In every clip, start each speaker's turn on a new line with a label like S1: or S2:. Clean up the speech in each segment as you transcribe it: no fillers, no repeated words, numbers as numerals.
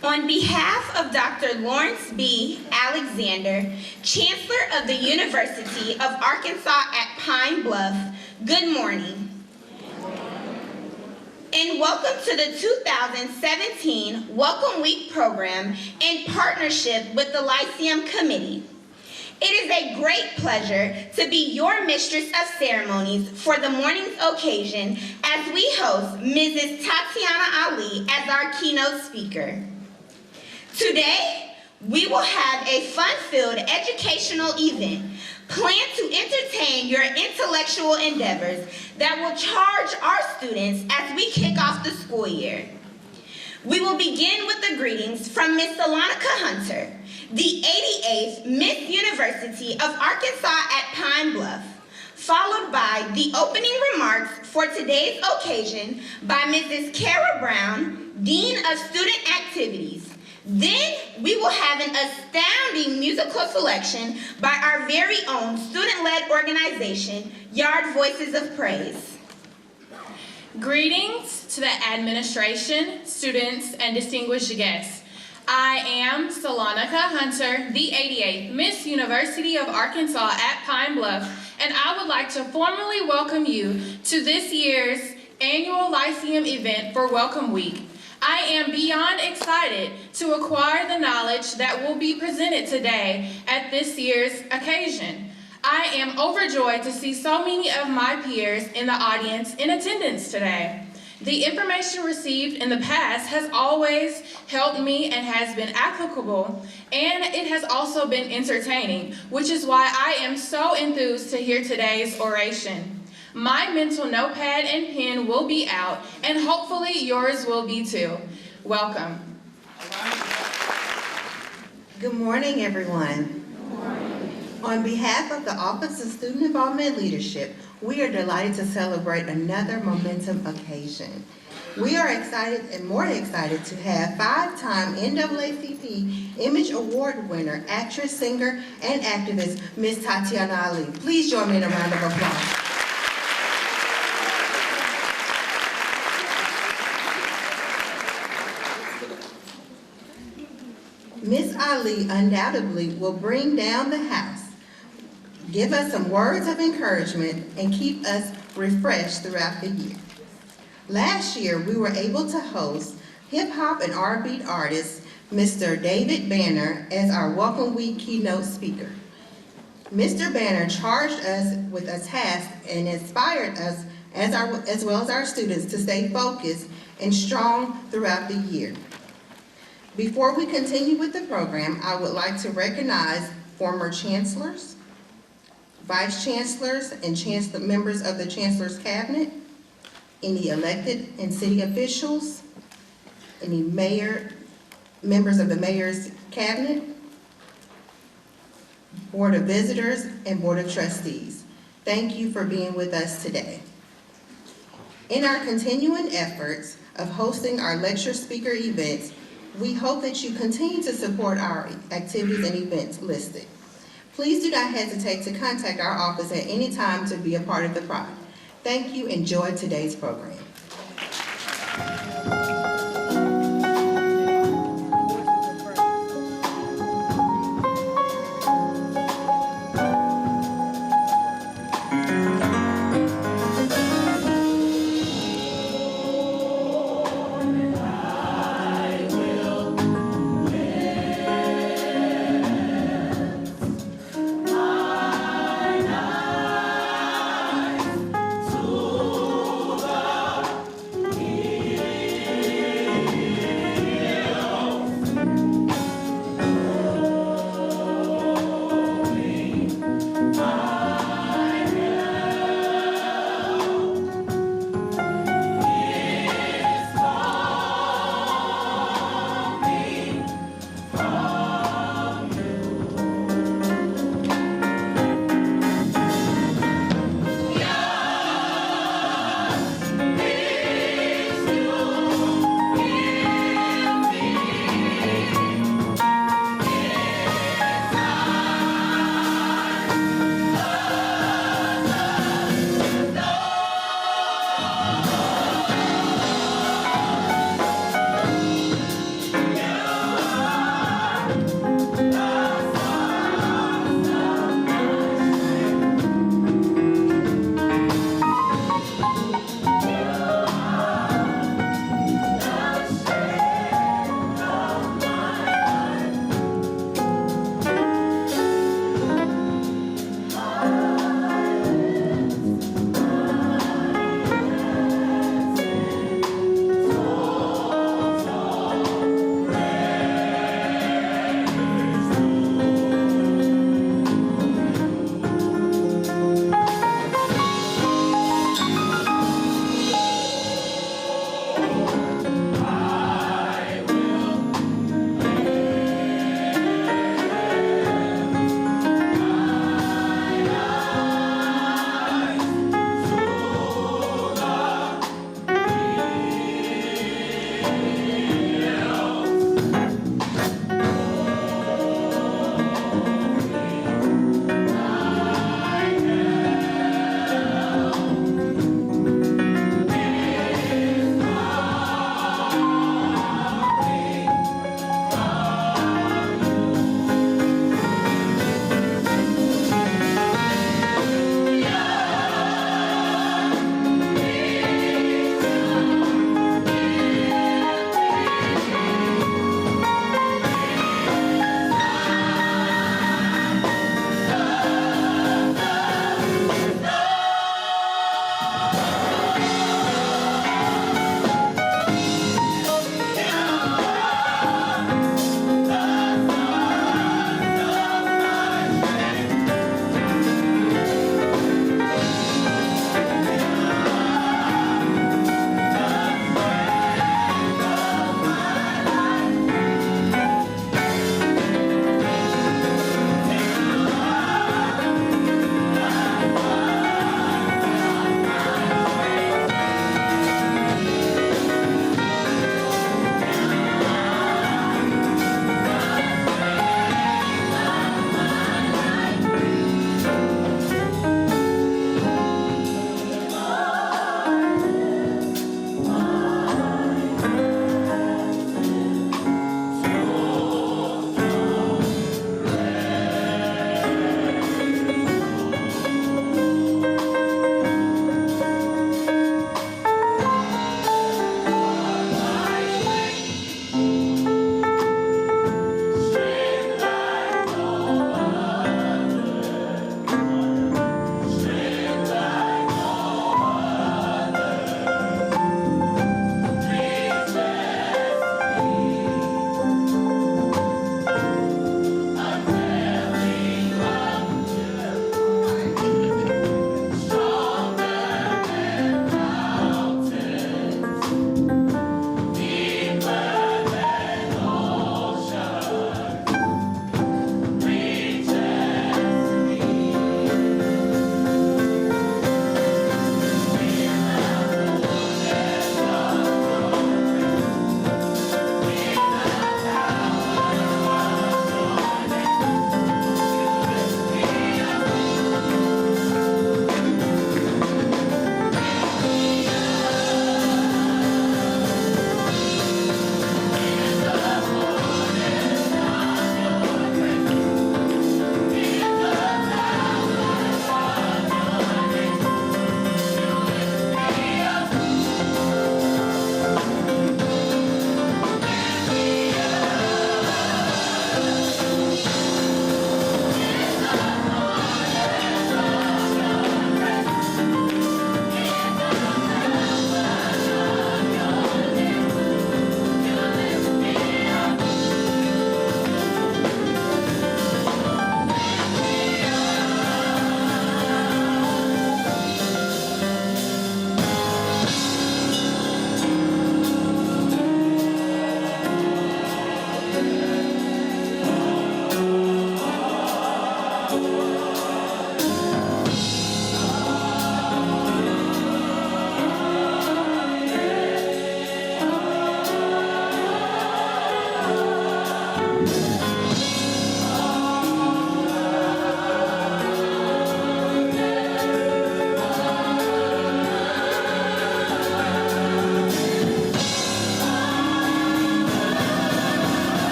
S1: On behalf of Dr. Lawrence B. Alexander, Chancellor of the University of Arkansas at Pine Bluff, good morning. And welcome to the 2017 Welcome Week program in partnership with the Lyceum Committee. It is a great pleasure to be your mistress of ceremonies for the morning's occasion as we host Mrs. Tatyana Ali as our keynote speaker. Today, we will have a fun-filled educational event planned to entertain your intellectual endeavors that will charge our students as we kick off the school year. We will begin with the greetings from Ms. Salonica Hunter, the 88th Miss University of Arkansas at Pine Bluff, followed by the opening remarks for today's occasion by Mrs. Kara Brown, Dean of Student Activities. Then we will have an astounding musical selection by our very own student-led organization, Yard Voices of Praise.
S2: Greetings to the administration, students, and distinguished guests. I am Salonica Hunter, the 88th Miss University of Arkansas at Pine Bluff, and I would like to formally welcome you to this year's annual Lyceum event for Welcome Week. I am beyond excited to acquire the knowledge that will be presented today at this year's occasion. I am overjoyed to see so many of my peers in the audience in attendance today. The information received in the past has always helped me and has been applicable, and it has also been entertaining, which is why I am so enthused to hear today's oration. My mental notepad and pen will be out, and hopefully yours will be too. Welcome.
S3: Good morning, everyone.
S2: Good morning.
S3: On behalf of the Office of Student Involvement and Leadership, we are delighted to celebrate another momentum occasion. We are excited and more excited to have five-time NAACP Image Award winner, actress, singer, and activist, Ms. Tatyana Ali. Please join me in a round of applause. Ms. Ali undoubtedly will bring down the house, give us some words of encouragement, and keep us refreshed throughout the year. Last year, we were able to host hip-hop and R&B artist, Mr. David Banner, as our Welcome Week keynote speaker. Mr. Banner charged us with a task and inspired us, as well as our students, to stay focused and strong throughout the year. Before we continue with the program, I would like to recognize former chancellors, vice chancellors, and members of the Chancellor's Cabinet, any elected and city officials, any members of the Mayor's Cabinet, Board of Visitors, and Board of Trustees. Thank you for being with us today. In our continuing efforts of hosting our lecture speaker events, we hope that you continue to support our activities and events listed. Please do not hesitate to contact our office at any time to be a part of the project. Thank you. Enjoy today's program.
S4: To the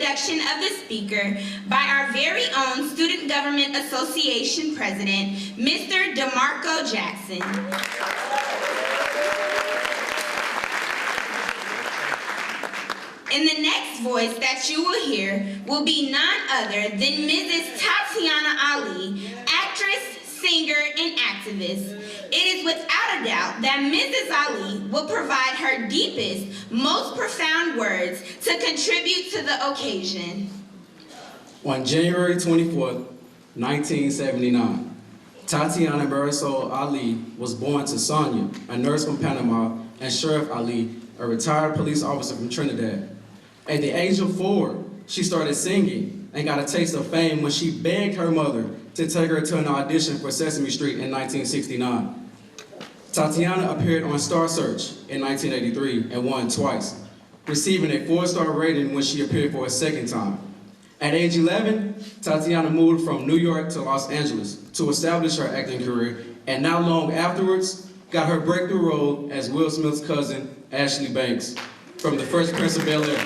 S1: introduction of the speaker by our very own Student Government Association President, Mr. DeMarco Jackson. And the next voice that you will hear will be none other than Mrs. Tatyana Ali, actress, singer, and activist. It is without a doubt that Mrs. Ali will provide her deepest, most profound words to contribute to the occasion.
S4: On January 24th, 1979, Tatyana Ali was born to Sonia, a nurse from Panama, and Sheriff Ali, a retired police officer from Trinidad. At the age of 4, she started singing and got a taste of fame when she begged her mother to take her to an audition for Sesame Street in 1969. Tatyana appeared on Star Search in 1983 and won twice, receiving a 4-star rating when she appeared for a second time. At age 11, Tatyana moved from New York to Los Angeles to establish her acting career, and not long afterwards, got her breakthrough role as Will Smith's cousin, Ashley Banks, from The Fresh Prince of Bel-Air.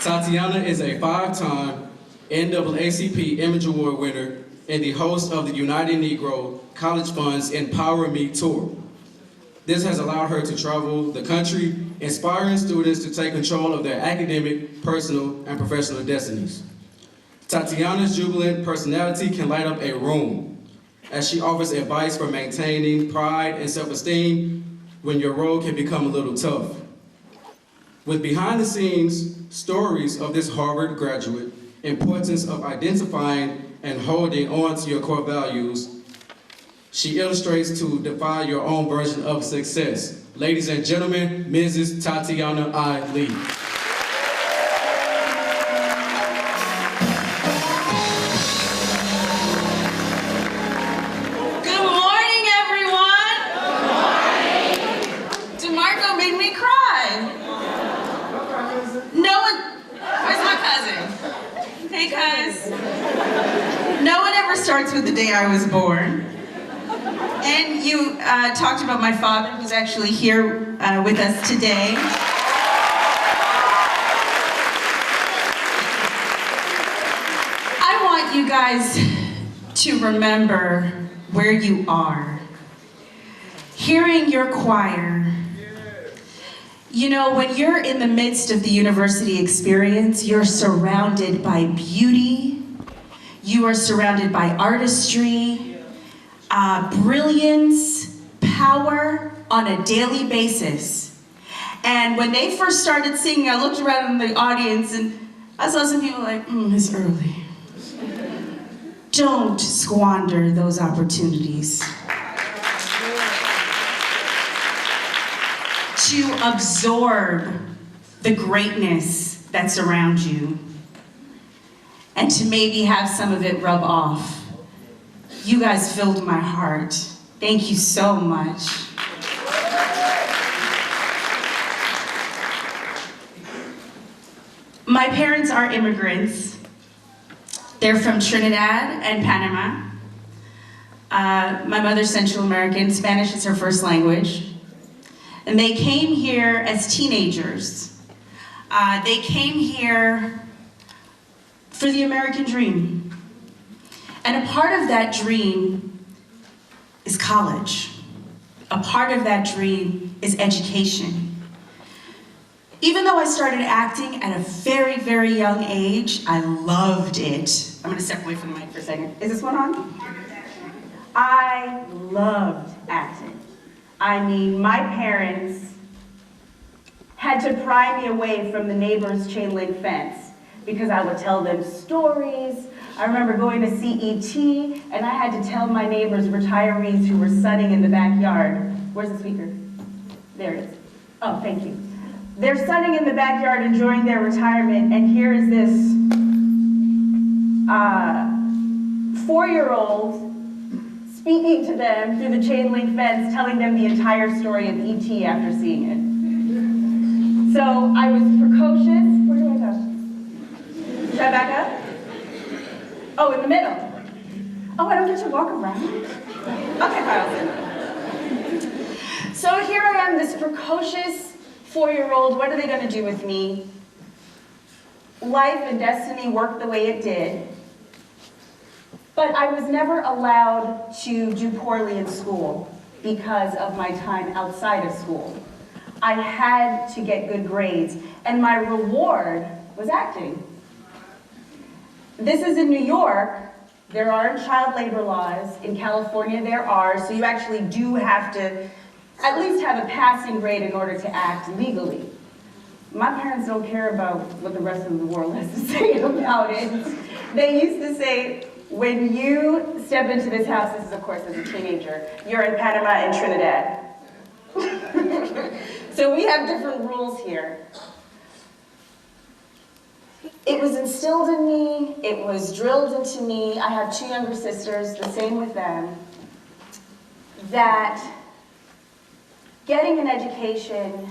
S4: Tatyana is a 5-time NAACP Image Award winner and the host of the United Negro College Fund's Empower Me Tour. This has allowed her to travel the country, inspiring students to take control of their academic, personal, and professional destinies. Tatyana's jubilant personality can light up a room, as she offers advice for maintaining pride and self-esteem when your road can become a little tough. With behind-the-scenes stories of this Harvard graduate, importance of identifying and holding on to your core values, she illustrates to define your own version of success. Ladies and gentlemen, Mrs. Tatyana Ali.
S5: Good morning, everyone. DeMarco made me cry. No one, where's my cousin? Hey, cuz. No one ever starts with the day I was born. And you talked about my father, who's actually here with us today. I want you guys to remember where you are. Hearing your choir. You know, when you're in the midst of the university experience, you're surrounded by beauty. You are surrounded by artistry, brilliance, power on a daily basis. And when they first started singing, I looked around in the audience and I saw some people like, it's early. Don't squander those opportunities. To absorb the greatness that's around you and to maybe have some of it rub off. You guys filled my heart. Thank you so much. My parents are immigrants. They're from Trinidad and Panama. My mother's Central American. Spanish is her first language. And they came here as teenagers. They came here for the American dream. And a part of that dream is college. A part of that dream is education. Even though I started acting at a very, very young age, I loved it. I'm gonna step away from the mic for a second. Is this one on? I loved acting. I mean, my parents had to pry me away from the neighbor's chain link fence because I would tell them stories. I remember going to CET and I had to tell my neighbors, retirees who were sunning in the backyard. Where's the speaker? There it is. Oh, thank you. They're sunning in the backyard enjoying their retirement, and here is this 4-year-old speaking to them through the chain link fence, telling them the entire story of E.T. after seeing it. So I was precocious. Where do I go? Should I back up? Oh, in the middle. Oh, I don't get to walk around? Okay, Carlson. So here I am, this precocious 4-year-old, what are they going to do with me? Life and destiny worked the way it did. But I was never allowed to do poorly in school because of my time outside of school. I had to get good grades, and my reward was acting. This is in New York. There aren't child labor laws. In California, there are, so you actually do have to at least have a passing grade in order to act legally. My parents don't care about what the rest of the world has to say about it. They used to say, when you step into this house, this is of course as a teenager, you're in Panama and Trinidad. So we have different rules here. It was instilled in me, it was drilled into me. I have 2 younger sisters, the same with them, that getting an education,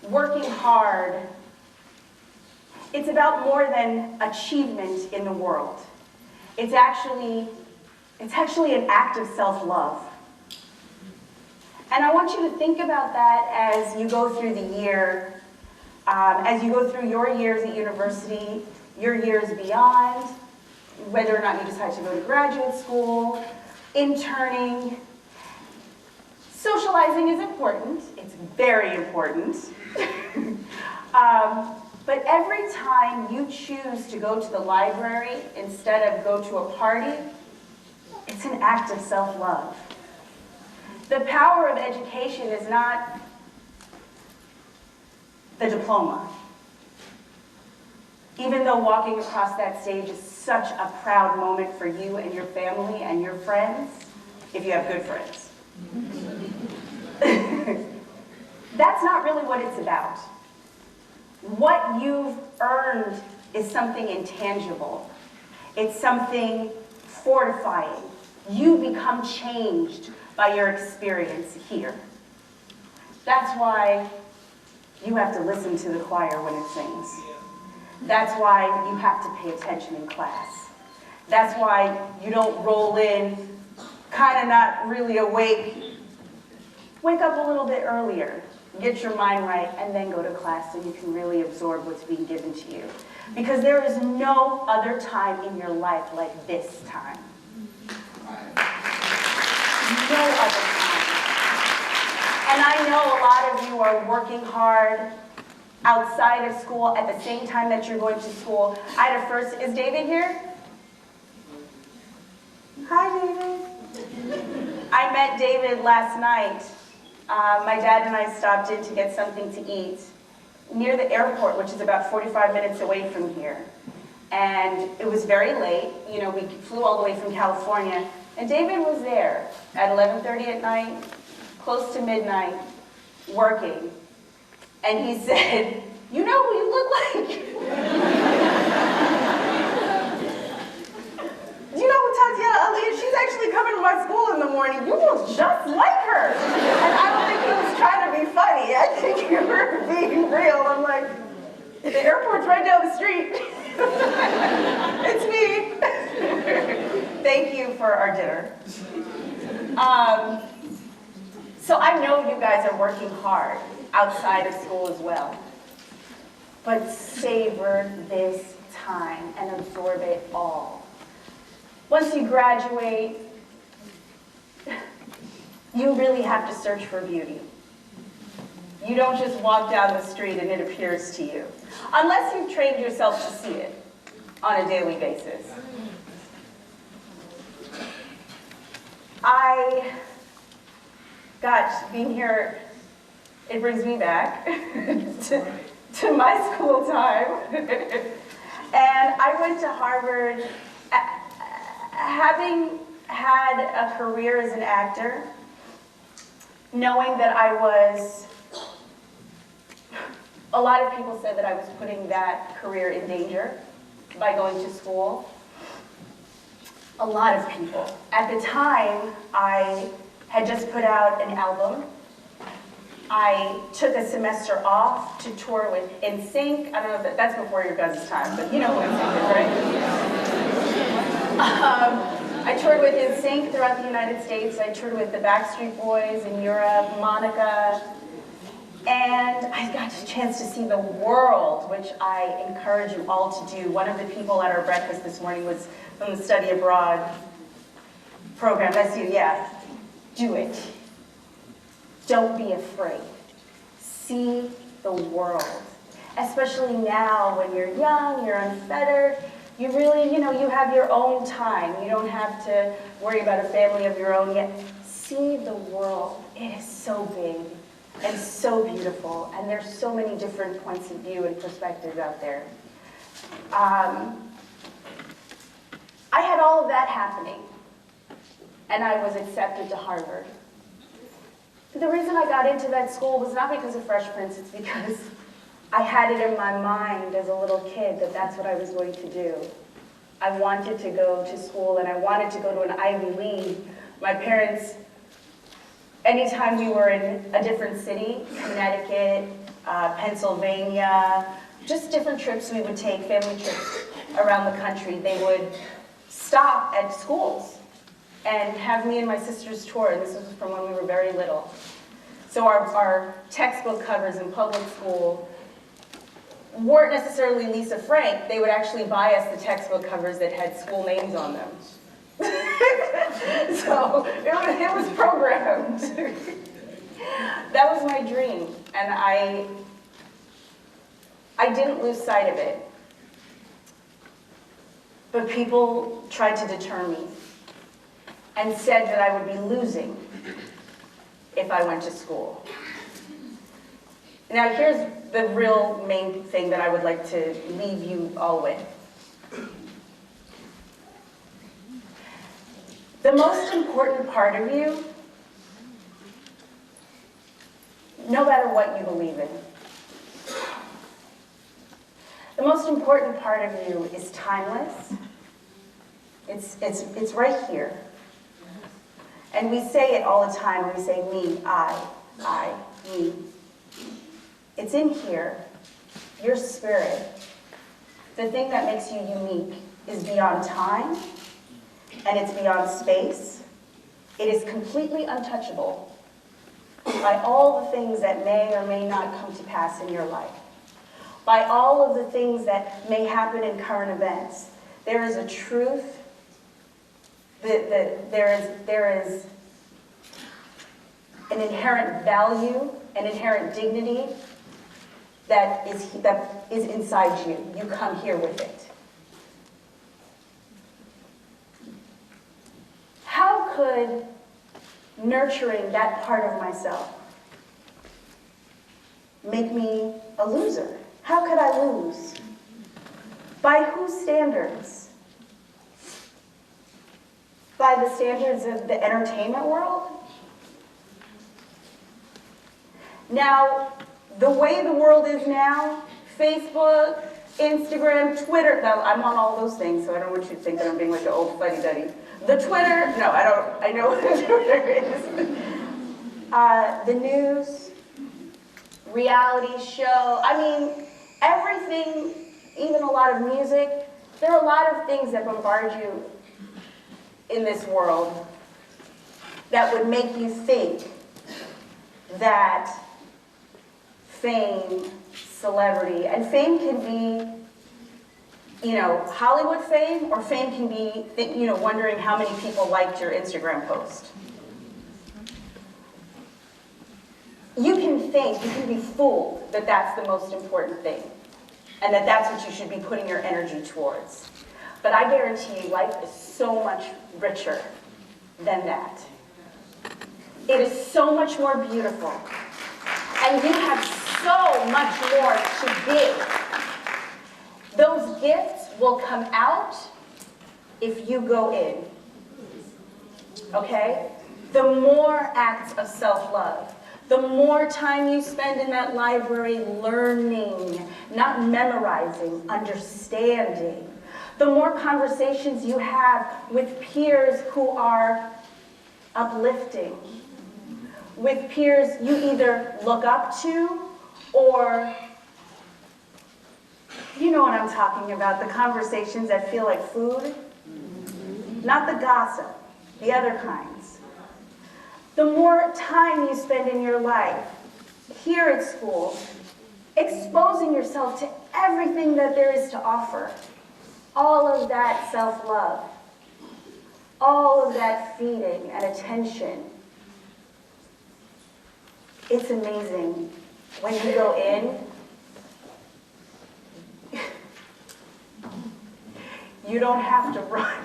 S5: working hard, it's about more than achievement in the world. It's actually an act of self-love. And I want you to think about that as you go through the year, as you go through your years at university, your years beyond, whether or not you decide to go to graduate school, interning. Socializing is important. It's very important. But every time you choose to go to the library instead of go to a party, it's an act of self-love. The power of education is not the diploma. Even though walking across that stage is such a proud moment for you and your family and your friends, if you have good friends. That's not really what it's about. What you've earned is something intangible. It's something fortifying. You become changed by your experience here. That's why you have to listen to the choir when it sings. That's why you have to pay attention in class. That's why you don't roll in, kind of not really awake. Wake up a little bit earlier, get your mind right, and then go to class so you can really absorb what's being given to you. Because there is no other time in your life like this time. No other time. And I know a lot of you are working hard outside of school at the same time that you're going to school. I had a first, is David here? Hi, David. I met David last night. My dad and I stopped in to get something to eat near the airport, which is about 45 minutes away from here. And it was very late. You know, we flew all the way from California. And David was there at 11:30 at night, close to midnight, working. And he said, "You know who you look like?" "You know who Tatyana Ali is? She's actually coming to my school in the morning. You look just like her." And I don't think he was trying to be funny. I think he was being real. I'm like, the airport's right down the street. It's me. Thank you for our dinner. So I know you guys are working hard outside of school as well. But savor this time and absorb it all. Once you graduate, you really have to search for beauty. You don't just walk down the street and it appears to you, unless you've trained yourself to see it on a daily basis. Being here, it brings me back to my school time. And I went to Harvard, having had a career as an actor, knowing that a lot of people said that I was putting that career in danger by going to school. A lot of people. At the time, I had just put out an album. I took a semester off to tour with NSYNC. I don't know if that's before your guys' time, but you know who NSYNC is, right? I toured with NSYNC throughout the United States. I toured with the Backstreet Boys in Europe, Monica. And I got a chance to see the world, which I encourage you all to do. One of the people at our breakfast this morning was from the Study Abroad program. That's you, yeah. Do it. Don't be afraid. See the world. Especially now when you're young, you're unfettered, you really, you have your own time. You don't have to worry about a family of your own yet. See the world. It is so big and so beautiful, and there's so many different points of view and perspectives out there. I had all of that happening, and I was accepted to Harvard. The reason I got into that school was not because of Fresh Prince, it's because I had it in my mind as a little kid that that's what I was going to do. I wanted to go to school, and I wanted to go to an Ivy League. My parents, anytime we were in a different city, Connecticut, Pennsylvania, just different trips we would take, family trips around the country, they would stop at schools and have me and my sisters tour. And this was from when we were very little. So our textbook covers in public school weren't necessarily Lisa Frank. They would actually buy us the textbook covers that had school names on them. So it was programmed. That was my dream, and I didn't lose sight of it. But people tried to deter me and said that I would be losing if I went to school. Now here's the real main thing that I would like to leave you all with. The most important part of you, no matter what you believe in, the most important part of you is timeless. It's right here. And we say it all the time. We say me, I, me. It's in here. Your spirit, the thing that makes you unique, is beyond time, and it's beyond space. It is completely untouchable by all the things that may or may not come to pass in your life, by all of the things that may happen in current events. There is a truth, there is an inherent value, an inherent dignity that is inside you. You come here with it. How could nurturing that part of myself make me a loser? How could I lose? By whose standards? By the standards of the entertainment world? Now, the way the world is now, Facebook, Instagram, Twitter, now I'm on all those things, so I don't want you to think that I'm being like an old fuddy-duddy. The Twitter, no, I know what the Twitter is. The news, reality show, I mean, everything, even a lot of music, there are a lot of things that bombard you in this world that would make you think that fame, celebrity, and fame can be, Hollywood fame, or fame can be, wondering how many people liked your Instagram post. You can be fooled that that's the most important thing, and that that's what you should be putting your energy towards. But I guarantee you, life is so much richer than that. It is so much more beautiful, and you have so much more to give. Those gifts will come out if you go in, okay? The more acts of self-love, the more time you spend in that library learning, not memorizing, understanding, the more conversations you have with peers who are uplifting, with peers you either look up to or, you know what I'm talking about, the conversations that feel like food, not the gossip, the other kinds. The more time you spend in your life
S6: here at school, exposing yourself to everything that there is to offer. All of that self-love, all of that feeding and attention. It's amazing. When you go in, you don't have to run.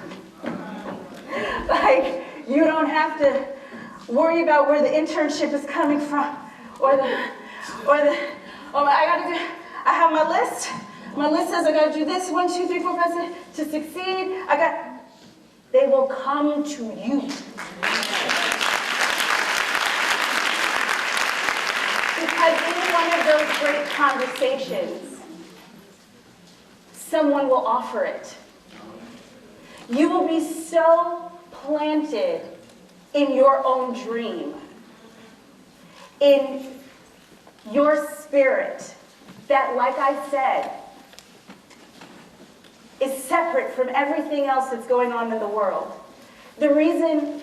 S6: Like, you don't have to worry about where the internship is coming from, I have my list. My list says I gotta do this, 1, 2, 3, 4, 5, 6, to succeed. They will come to you. Because in one of those great conversations, someone will offer it. You will be so planted in your own dream, in your spirit, that, like I said, is separate from everything else that's going on in the world. The reason,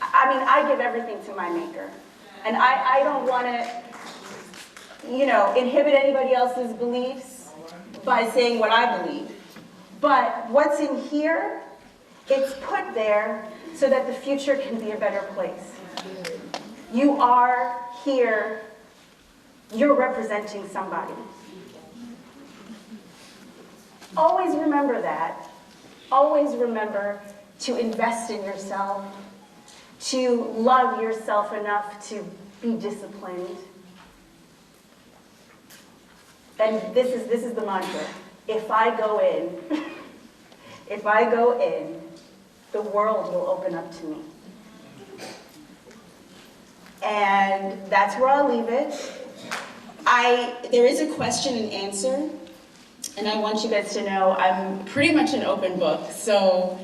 S6: I give everything to my Maker. And I don't want to, inhibit anybody else's beliefs by saying what I believe. But what's in here, it's put there so that the future can be a better place. You are here, you're representing somebody. Always remember that. Always remember to invest in yourself, to love yourself enough to be disciplined. And this is the mantra. If I go in, the world will open up to me. And that's where I'll leave it. There is a question and answer, and I want you guys to know I'm pretty much an open book, so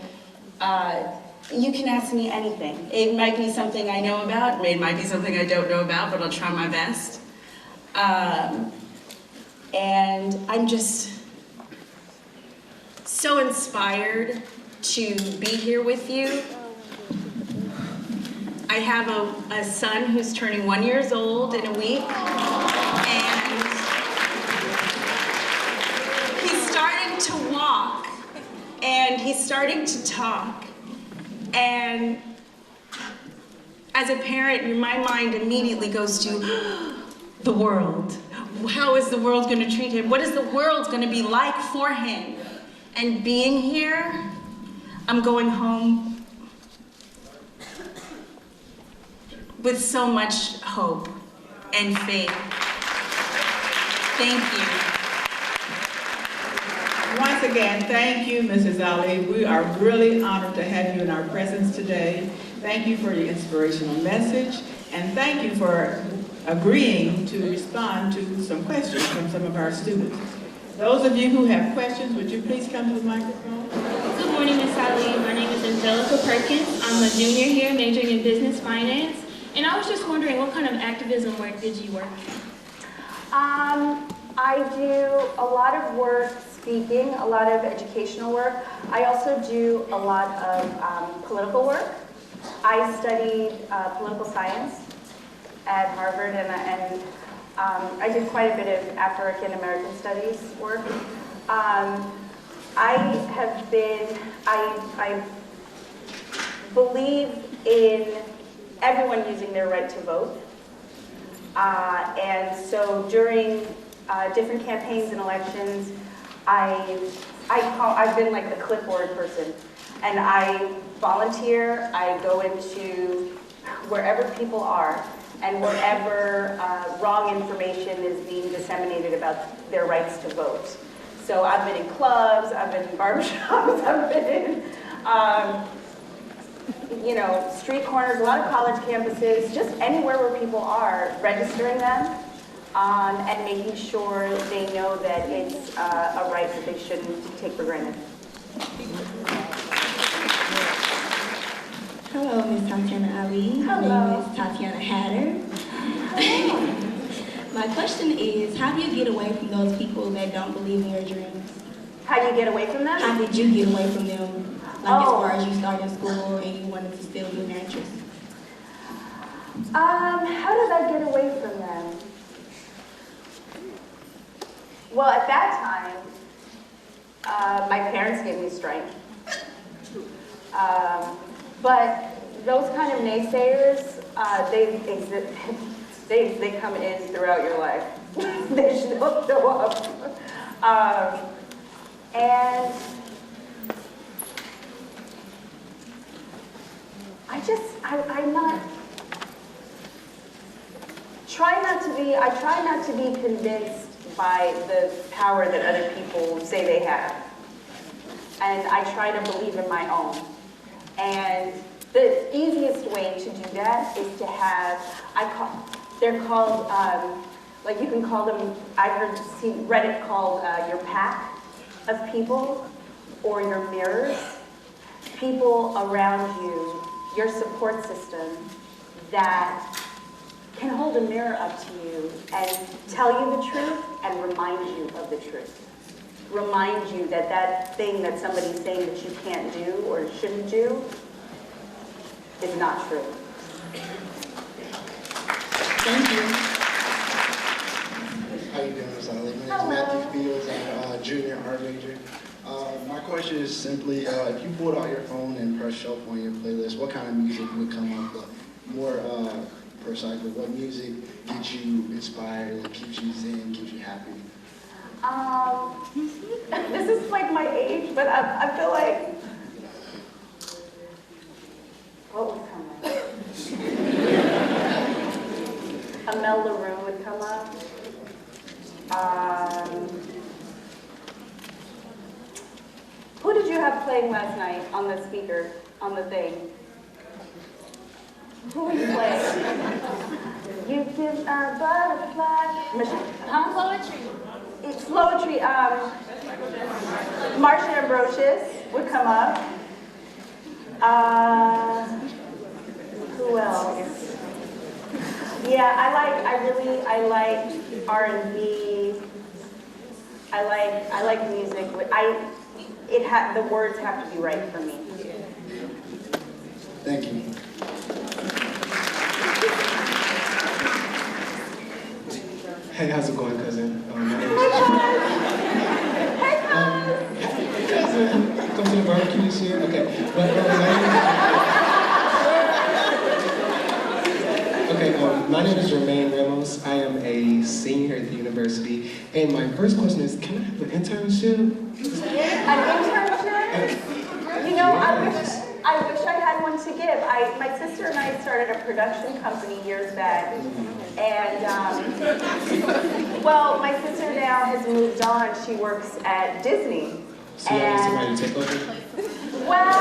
S6: you can ask me anything. It might be something I know about, it might be something I don't know about, but I'll try my best. And I'm just so inspired to be here with you. I have a son who's turning 1 year old in a week, and he's starting to walk, and he's starting to talk. And as a parent, my mind immediately goes to the world. How is the world going to treat him? What is the world going to be like for him? And being here, I'm going home with so much hope and faith. Thank you.
S7: Once again, thank you, Mrs. Ali. We are really honored to have you in our presence today. Thank you for your inspirational message, and thank you for agreeing to respond to some questions from some of our students. Those of you who have questions, would you please come to the microphone?
S8: Good morning, Ms. Ali. My name is Angelica Perkins. I'm a junior here, majoring in business finance. And I was just wondering, what kind of activism work did you work in?
S6: I do a lot of work speaking, a lot of educational work. I also do a lot of political work. I studied political science at Harvard, and I did quite a bit of African American studies work. I believe in everyone using their right to vote. And so during different campaigns and elections, I've been like a clipboard person. And I volunteer, I go into wherever people are, and wherever wrong information is being disseminated about their rights to vote. So I've been in clubs, I've been in barbershops, I've been in, street corners, a lot of college campuses, just anywhere where people are, registering them and making sure they know that it's a right that they shouldn't take for granted.
S9: Hello, Ms. Tatyana Ali.
S6: Hello.
S9: My name is Tatyana Hatter. My question is, how do you get away from those people that don't believe in your dreams?
S6: How do you get away from them?
S9: How did you get away from them? Like as far as you started school and you wanted to still be an actress?
S10: How did I get away from them? Well, at that time, my parents gave me strength. But those kind of naysayers, they come in throughout your life. They still show up. And I try not to be convinced by the power that other people say they have. And I try to believe in my own. And the easiest way to do that is to have, they're called, like you can call them, I've seen Reddit called your pack of people, or your mirrors, people around you, your support system that can hold a mirror up to you and tell you the truth and remind you of the truth. Remind you that that thing that somebody's saying that you can't do or shouldn't do is not true.
S2: Thank you.
S11: How you doing, Miss Ali? My name is Matthew Fields. I'm a junior art major. My question is simply, if you pulled out your phone and pressed shuffle on your playlist, what kind of music would come up? More precisely, what music gets you inspired, like keeps you zen, keeps you happy?
S10: This is like my age, but I feel like, what would come up? Amel LaRue would come up. Who did you have playing last night on the speaker, on the thing? Who were you playing? You give a butterfly. Huh? Poetry. It's poetry. Marcia Ambrosius would come up. Who else? Yeah, I like R&B. I like music. The words have to be right for me.
S11: Thank you.
S12: Hey, how's it going, cousin? My name is
S10: Hey, cousin!
S12: cousin, come to the barbecue this year? Okay, my name is JaNarian Rivers. I am a senior here at the university, and my first question is, can I have an internship?
S10: An internship? You know, I wish I had one to give. My sister and I started a production company years back, and well, my sister now has moved on. She works at Disney.
S12: So you need somebody to take over?
S10: Well.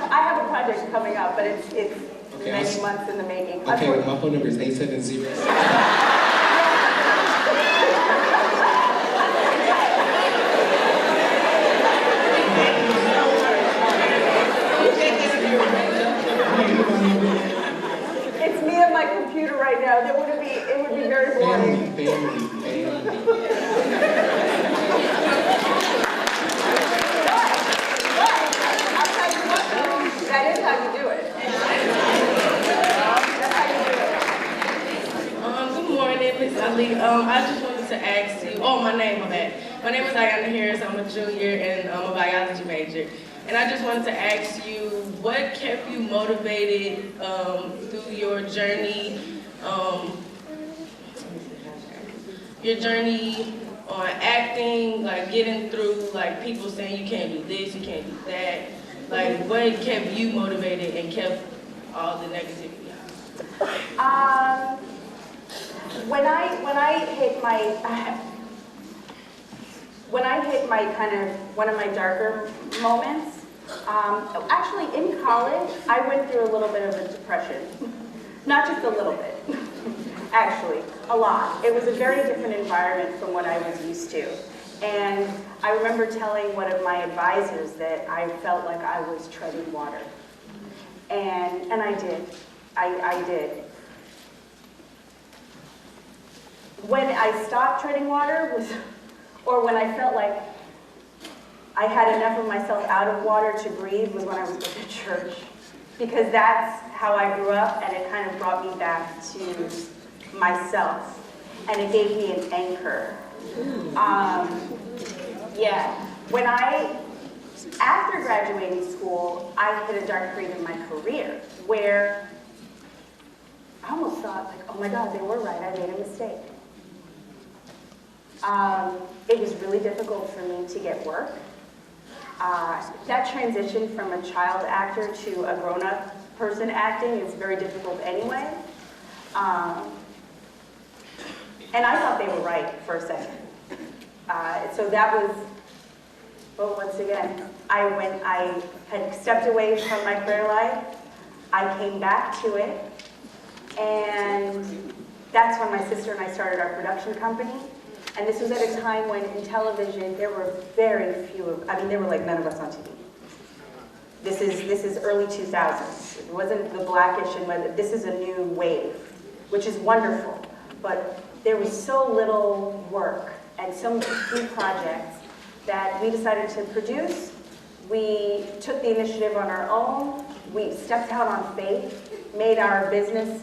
S10: I have a project coming up, but it's many months in the making.
S12: Okay, well, my phone number is 870.
S10: It's me and my computer right now. It would be very boring.
S12: Family.
S10: That is how you do it. That's how you do it.
S13: Good morning, Miss Ali. I just wanted to ask you, my name is Tatyana Harris. I'm a junior and I'm a biology major. And I just wanted to ask you, what kept you motivated through your journey on acting, like getting through like people saying you can't do this, you can't do that. Like, what kept you motivated and kept all the negativity out?
S10: When I hit my kind of one of my darker moments, actually in college, I went through a little bit of a depression. Not just a little bit, actually, a lot. It was a very different environment from what I was used to. And I remember telling one of my advisors that I felt like I was treading water. And I did. I did. When I stopped treading water was, or when I felt like I had enough of myself out of water to breathe, was when I was going to church. Because that's how I grew up, and it kind of brought me back to myself. And it gave me an anchor. After graduating school, I hit a dark period in my career where I almost thought, like, oh my God, they were right, I made a mistake. It was really difficult for me to get work. That transition from a child actor to a grown-up person acting is very difficult anyway. And I thought they were right for a second. So that was, well, once again, I had stepped away from my career life. I came back to it. And that's when my sister and I started our production company. And this was at a time when in television, there were very few, there were like none of us on TV. This is early 2000s. It wasn't the Blackish and whether, this is a new wave, which is wonderful. But there was so little work and so few projects that we decided to produce. We took the initiative on our own. We stepped out on faith, made our business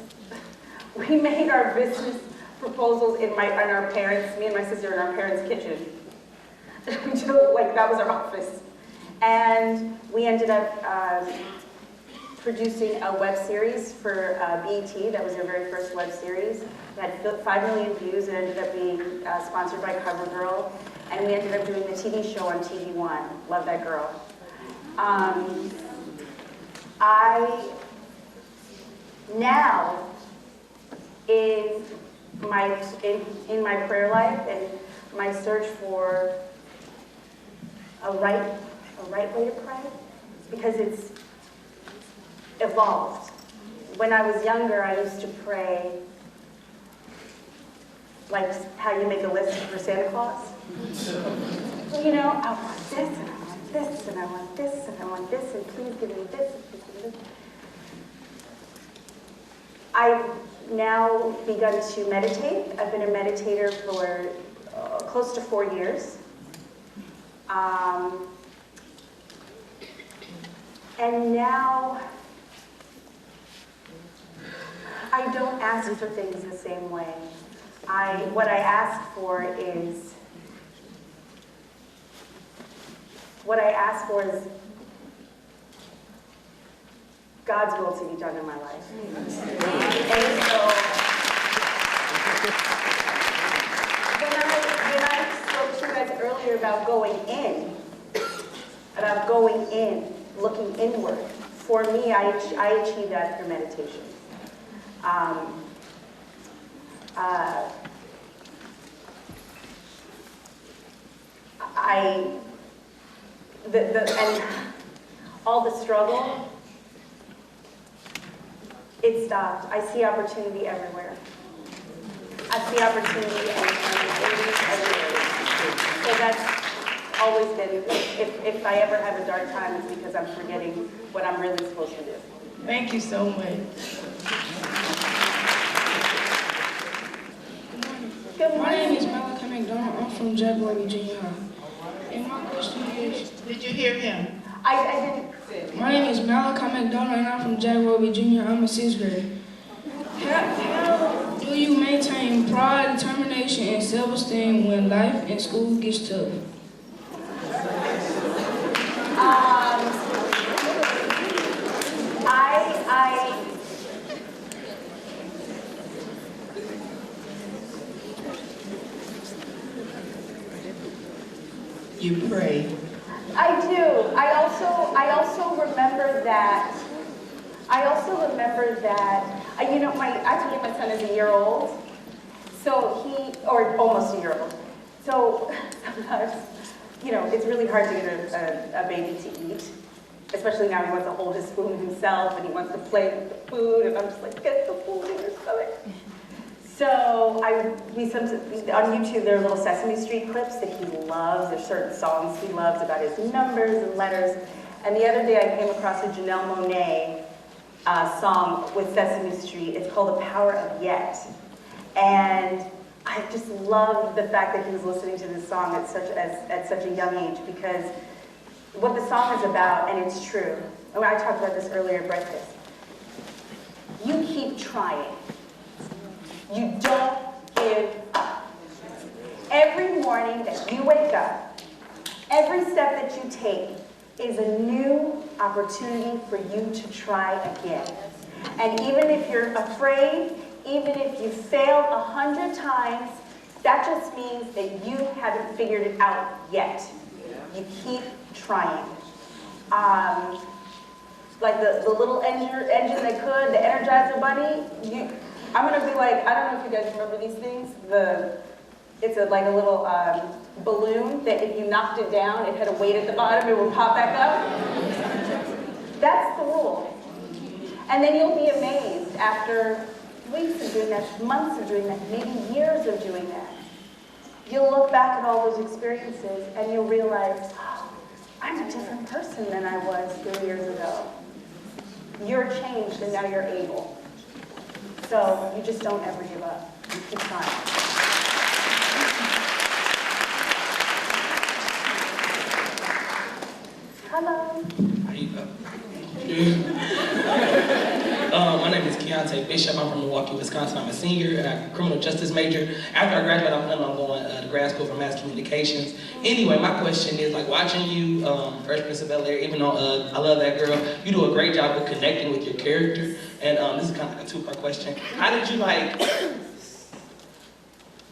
S10: proposals in our parents, me and my sister in our parents' kitchen. Like, that was our office. And we ended up producing a web series for BET. That was their very first web series. It had 5 million views. It ended up being sponsored by CoverGirl. And we ended up doing the TV show on TV One. Love that girl. Now, in my prayer life and my search for a right way to pray, because it's evolved. When I was younger, I used to pray like how you make a list for Santa Claus. You know, I want this, and I want this, and I want this, and I want this, and please give me this, and please give me this. I've now begun to meditate. I've been a meditator for close to 4 years. And now I don't ask for things the same way. What I ask for is God's will to be done in my life. And so, when I spoke to you guys earlier about going in, looking inward, for me, I achieve that through meditation. And all the struggle, it stopped. I see opportunity everywhere. I see opportunity everywhere. So that's always been, if I ever have a dark time, it's because I'm forgetting what I'm really supposed to do.
S13: Thank you so much.
S14: My name is Malachi McDonald. I'm from Jaguar Junior High. And my question is...
S7: Did you hear him?
S10: I didn't.
S14: My name is Malachi McDonald, and I'm from Jaguar Junior High. I'm a 6th grader. How do you maintain pride, determination, and self-esteem when life and school gets tough?
S7: You pray.
S10: I do. I also remember that. You know, I told you my son is a year old, or almost a year old. So sometimes, you know, it's really hard to get a baby to eat, especially now he wants to hold his spoon himself and he wants to play with the food, and I'm just like, get the food in your stomach. So we sometimes, on YouTube, there are little Sesame Street clips that he loves. There's certain songs he loves about his numbers and letters. And the other day I came across a Janelle Monáe song with Sesame Street. It's called The Power of Yet. And I just love the fact that he was listening to this song at such a young age, because what the song is about, and it's true, and I talked about this earlier at breakfast, you keep trying. You don't give up. Every morning that you wake up, every step that you take is a new opportunity for you to try again. And even if you're afraid, even if you failed 100 times, that just means that you haven't figured it out yet. You keep trying. Like the little engine that could, the Energizer Bunny, I'm gonna be like, I don't know if you guys remember these things. It's like a little balloon that if you knocked it down, it had a weight at the bottom, it would pop back up. That's the rule. And then you'll be amazed after weeks of doing that, months of doing that, maybe years of doing that. You'll look back at all those experiences and you'll realize, oh, I'm a different person than I was 3 years ago. You're changed and now you're able. So you just don't ever give up. You keep trying. Hello.
S15: How you go? My name is Kiana Bishop. I'm from Milwaukee, Wisconsin. I'm a senior and I'm a criminal justice major. After I graduate, I'm going to grad school for mass communications. Anyway, my question is, like, watching you, Fresh Prince of Bel-Air, even though I love that girl, you do a great job of connecting with your character. And this is kind of like a two-part question. How did you, like,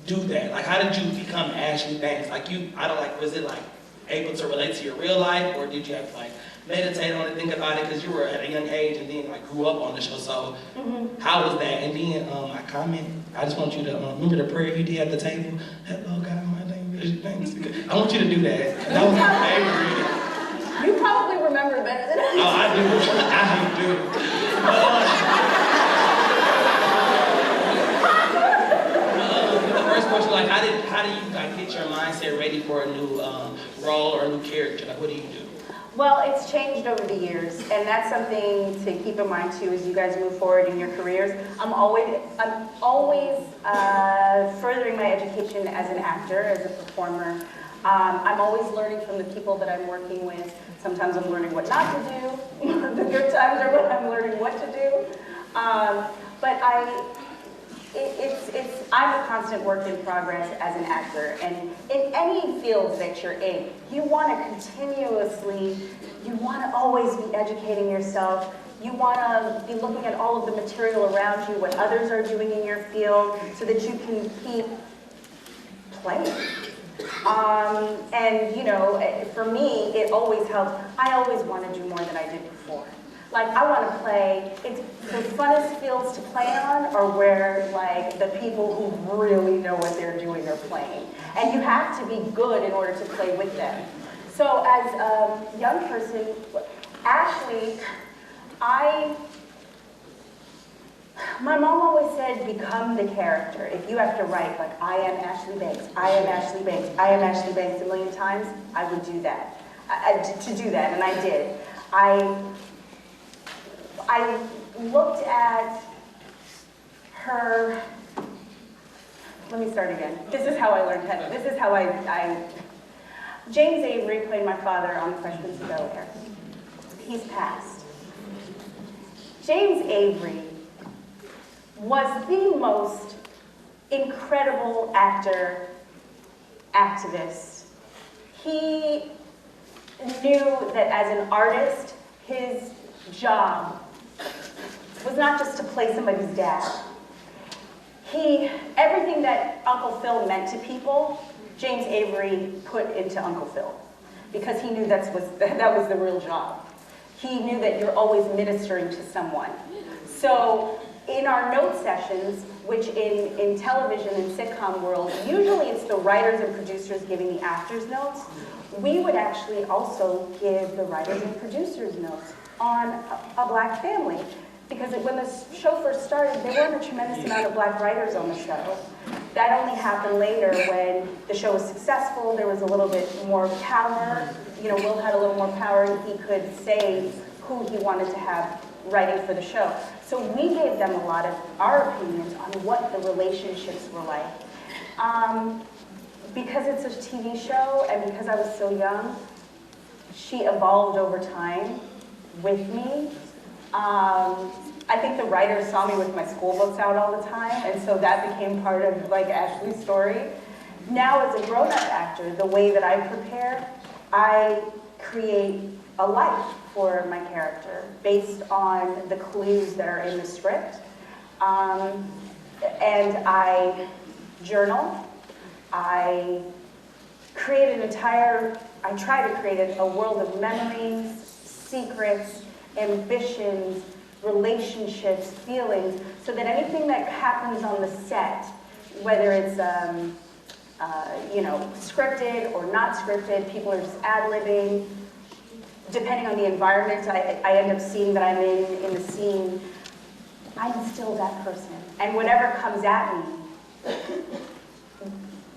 S15: do that? Like, how did you become Ashley Banks? Like, was it, like, able to relate to your real life, or did you have to, like, meditate on it, think about it, because you were at a young age and then like grew up on the show, so how was that? And then I just want you to remember the prayer you did at the table. Hello God, my name is Banks. I want you to do that. That was my favorite.
S10: You probably remember better than I do.
S15: Oh, I do. The first question, like, how do you like get your mindset ready for a new role or a new character? Like, what do you do?
S10: Well, it's changed over the years, and that's something to keep in mind too as you guys move forward in your careers. I'm always furthering my education as an actor, as a performer. I'm always learning from the people that I'm working with. Sometimes I'm learning what not to do. The good times are when I'm learning what to do. But I'm a constant work in progress as an actor, and in any field that you're in, you want to always be educating yourself. You want to be looking at all of the material around you, what others are doing in your field, so that you can keep playing. And you know, for me, it always helps. I always want to do more than I did before. Like, I want to play, the funnest fields to play on are where, like, the people who really know what they're doing are playing. And you have to be good in order to play with them. So as a young person, Ashley, my mom always said, become the character. If you have to write, like, I am Ashley Banks, I am Ashley Banks, I am Ashley Banks a million times, I would do that. To do that, and I did. I looked at her, let me start again. This is how I learned this is how James Avery played my father on Fresh Prince of Bel-Air. He's passed. James Avery was the most incredible actor, activist. He knew that as an artist, his job was not just to play somebody's dad. Everything that Uncle Phil meant to people, James Avery put into Uncle Phil, because he knew that was the real job. He knew that you're always ministering to someone. So in our note sessions, which in television and sitcom world, usually it's the writers and producers giving the actors notes, we would actually also give the writers and producers notes on a black family. Because when the show first started, there weren't a tremendous amount of black writers on the show. That only happened later when the show was successful, there was a little bit more power. You know, Will had a little more power, and he could say who he wanted to have writing for the show. So we gave them a lot of our opinions on what the relationships were like. Because it's a TV show and because I was so young, she evolved over time with me. I think the writers saw me with my school books out all the time, and so that became part of like Ashley's story. Now as a grown-up actor, the way that I prepare, I create a life for my character based on the clues that are in the script. And I journal. I create I try to create a world of memories, secrets, ambitions, relationships, feelings, so that anything that happens on the set, whether it's scripted or not scripted, people are just ad-libbing. Depending on the environment I end up seeing that I'm in the scene, I'm still that person. And whatever comes at me,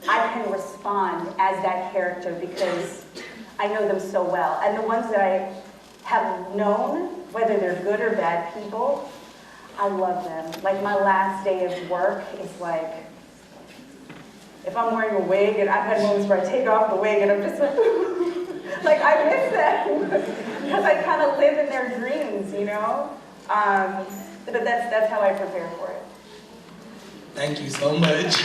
S10: I can respond as that character because I know them so well. And the ones that I have known, whether they're good or bad people, I love them. Like my last day of work is like, if I'm wearing a wig, and I've had moments where I take off the wig and I'm just like, like I miss them because I kind of live in their dreams, you know? But that's how I prepare for it.
S15: Thank you so much.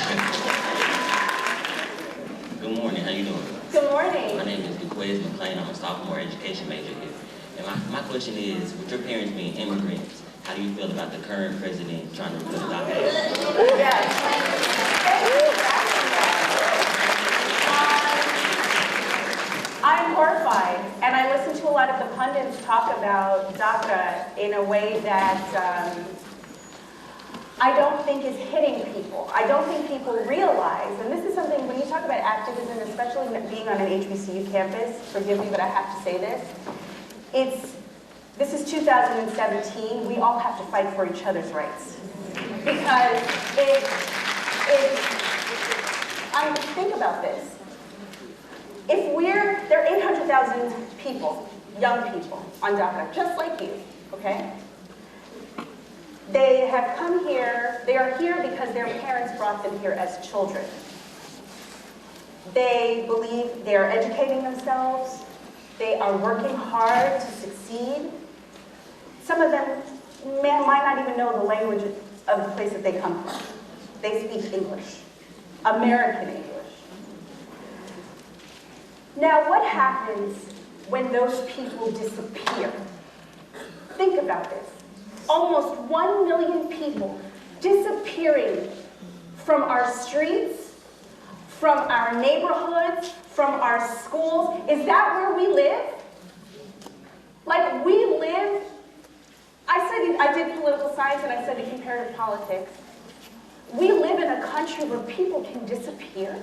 S16: Good morning, how you doing?
S10: Good morning.
S16: My name is DeQuez McClain. I'm a sophomore education major here. And my question is, with your parents being immigrants, how do you feel about the current president trying to repeal DACA?
S10: I'm horrified, and I listen to a lot of the pundits talk about DACA in a way that I don't think is hitting people. I don't think people realize, and this is something, when you talk about activism, especially being on an HBCU campus, forgive me, but I have to say this, this is 2017, we all have to fight for each other's rights. Because think about this. There are 800,000 people, young people, on DACA, just like you, okay? They have come here, they are here because their parents brought them here as children. They believe they are educating themselves, they are working hard to succeed. Some of them might not even know the language of the place that they come from. They speak English, American English. Now, what happens when those people disappear? Think about this. Almost 1 million people disappearing from our streets, from our neighborhoods, from our schools. Is that where we live? Like, we live, I did political science and I studied comparative politics. We live in a country where people can disappear.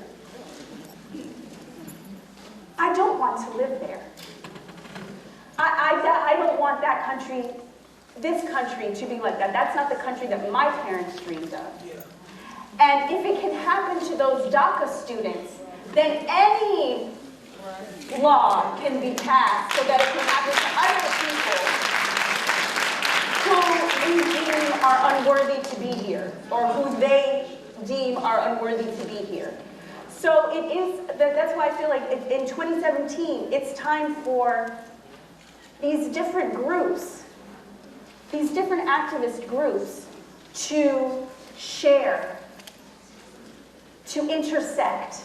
S10: I don't want to live there. I don't want that country, this country, to be like that. That's not the country that my parents dreamed of. And if it can happen to those DACA students, then any law can be passed so that it can happen to other people who we deem are unworthy to be here, or who they deem are unworthy to be here. So it is, that's why I feel like in 2017, it's time for these different groups, these different activist groups to share, to intersect,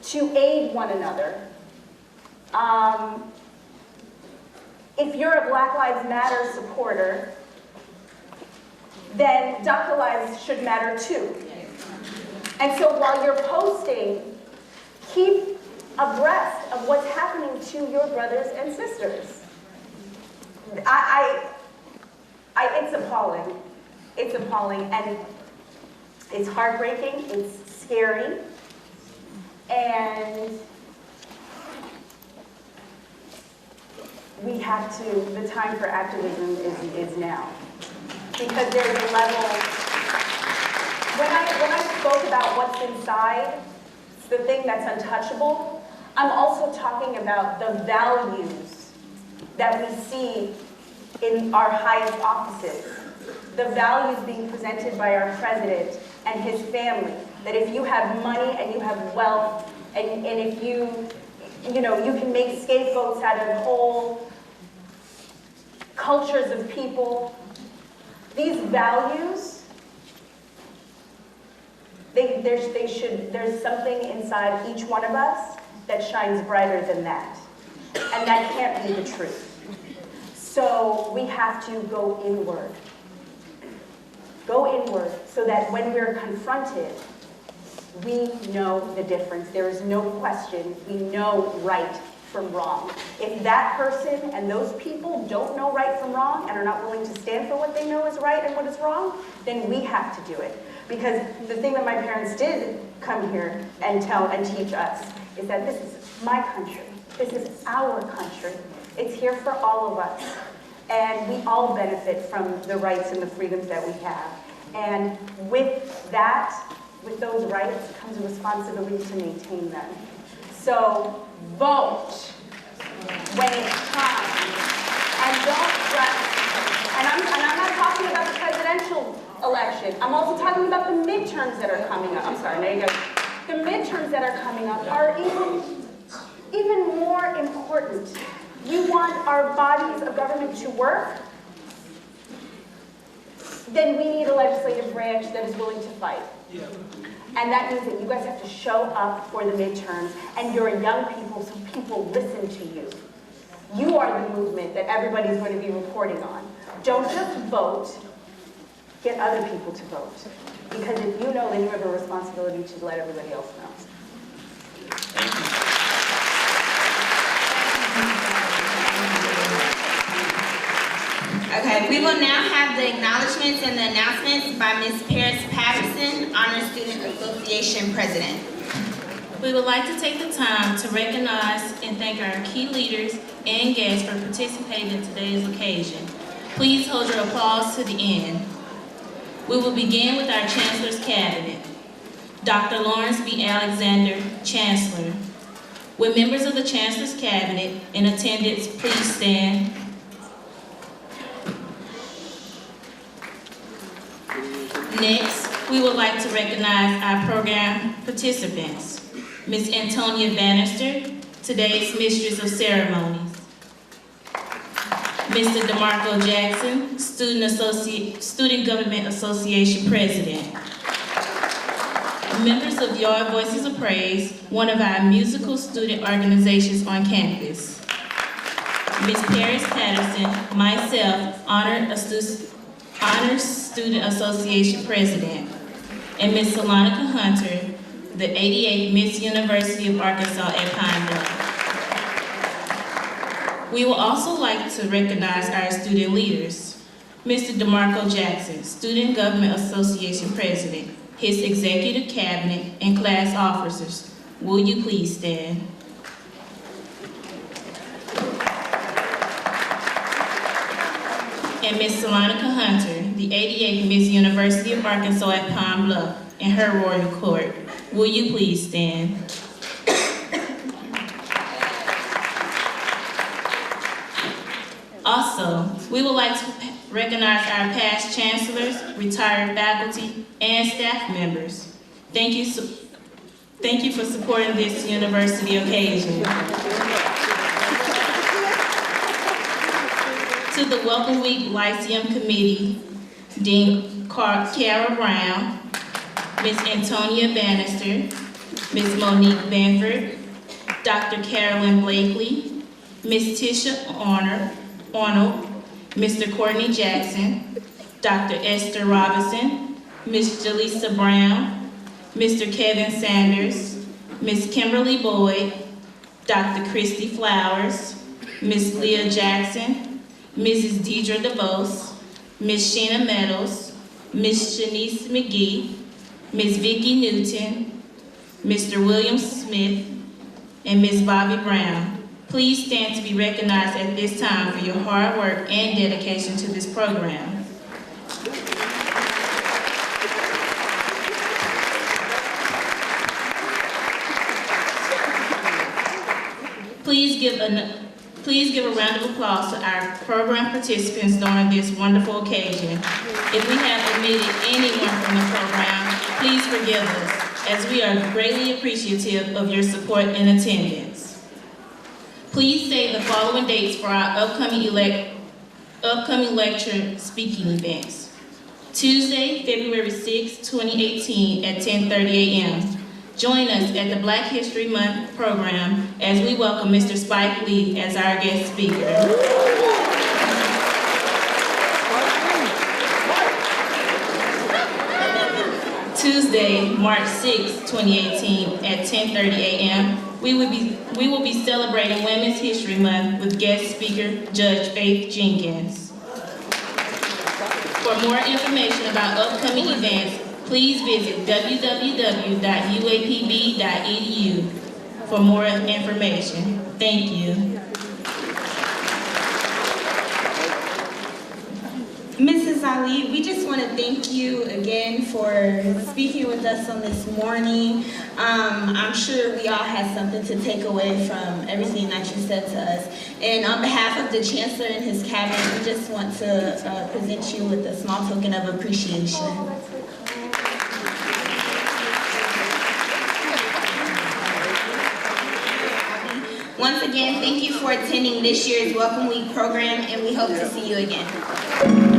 S10: to aid one another. If you're a Black Lives Matter supporter, then DACA lives should matter too. And so while you're posting, keep abreast of what's happening to your brothers and sisters. It's appalling. It's appalling, and it's heartbreaking, it's scary, and we have to, the time for activism is now. Because there's a level, when I spoke about what's inside, it's the thing that's untouchable, I'm also talking about the values that we see in our highest offices. The values being presented by our president and his family, that if you have money and you have wealth, and if you can make scapegoats out of whole cultures of people, these values, there's something inside each one of us that shines brighter than that. And that can't be the truth. So we have to go inward. Go inward so that when we're confronted, we know the difference. There is no question. We know right from wrong. If that person and those people don't know right from wrong and are not willing to stand for what they know is right and what is wrong, then we have to do it. Because the thing that my parents did come here and tell and teach us is that this is my country. This is our country. It's here for all of us. And we all benefit from the rights and the freedoms that we have. And with that, with those rights comes a responsibility to maintain them. So vote when it's time. And don't just, and I'm not talking about the presidential election. I'm also talking about the midterms that are coming up. I'm sorry, there you go. The midterms that are coming up are even more important. We want our bodies of government to work, then we need a legislative branch that is willing to fight. Yeah. And that means that you guys have to show up for the midterms, and you're young people, so people listen to you. You are the movement that everybody's going to be reporting on. Don't just vote, get other people to vote. Because if you know, then you have a responsibility to let everybody else know.
S1: Okay, we will now have the acknowledgments and the announcements by Ms. Paris Patterson, Honor Student Association President.
S5: We would like to take the time to recognize and thank our key leaders and guests for participating in today's occasion. Please hold your applause to the end. We will begin with our Chancellor's Cabinet. Dr. Lawrence B. Alexander, Chancellor. Will members of the Chancellor's Cabinet in attendance please stand? Next, we would like to recognize our program participants. Ms. Antonia Bannister, today's Mistress of Ceremonies. Mr. DeMarco Jackson, Student Government Association President. Members of Your Voices of Praise, one of our musical student organizations on campus. Ms. Paris Patterson, myself, Honor Student Association President, and Ms. Salonica Hunter, the 88th Miss University of Arkansas at Pine Bluff. We will also like to recognize our student leaders. Mr. DeMarco Jackson, Student Government Association President, his executive cabinet, and class officers. Will you please stand? And Ms. Salonica Hunter, the 88th Miss University of Arkansas at Pine Bluff, and her royal court. Will you please stand? Also, we would like to recognize our past chancellors, retired faculty, and staff members. Thank you for supporting this university occasion. To the Welcome Week Lyceum Committee, Dean Cara Brown, Ms. Antonia Bannister, Ms. Monique Banford, Dr. Carolyn Blakely, Ms. Tisha Arnold, Mr. Courtney Jackson, Dr. Esther Robinson, Ms. Jaleesa Brown, Mr. Kevin Sanders, Ms. Kimberly Boyd, Dr. Christy Flowers, Ms. Leah Jackson, Mrs. Deidre DeVos, Ms. Sheena Meadows, Ms. Shanice McGee, Ms. Vicki Newton, Mr. William Smith, and Ms. Bobby Brown. Please stand to be recognized at this time for your hard work and dedication to this program. Please give a round of applause to our program participants during this wonderful occasion. If we have omitted anyone from the program, please forgive us, as we are greatly appreciative of your support and attendance. Please save the following dates for our upcoming lecture speaking events. Tuesday, February 6, 2018 at 10:30 a.m. Join us at the Black History Month program as we welcome Mr. Spike Lee as our guest speaker. Tuesday, March 6, 2018 at 10:30 a.m. We will be celebrating Women's History Month with guest speaker Judge Faith Jenkins. For more information about upcoming events, please visit www.uapb.edu for more information. Thank you.
S1: Mrs. Ali, we just want to thank you again for speaking with us on this morning. I'm sure we all had something to take away from everything that you said to us. And on behalf of the Chancellor and his cabinet, we just want to present you with a small token of appreciation. Once again, thank you for attending this year's Welcome Week program, and we hope to see you again.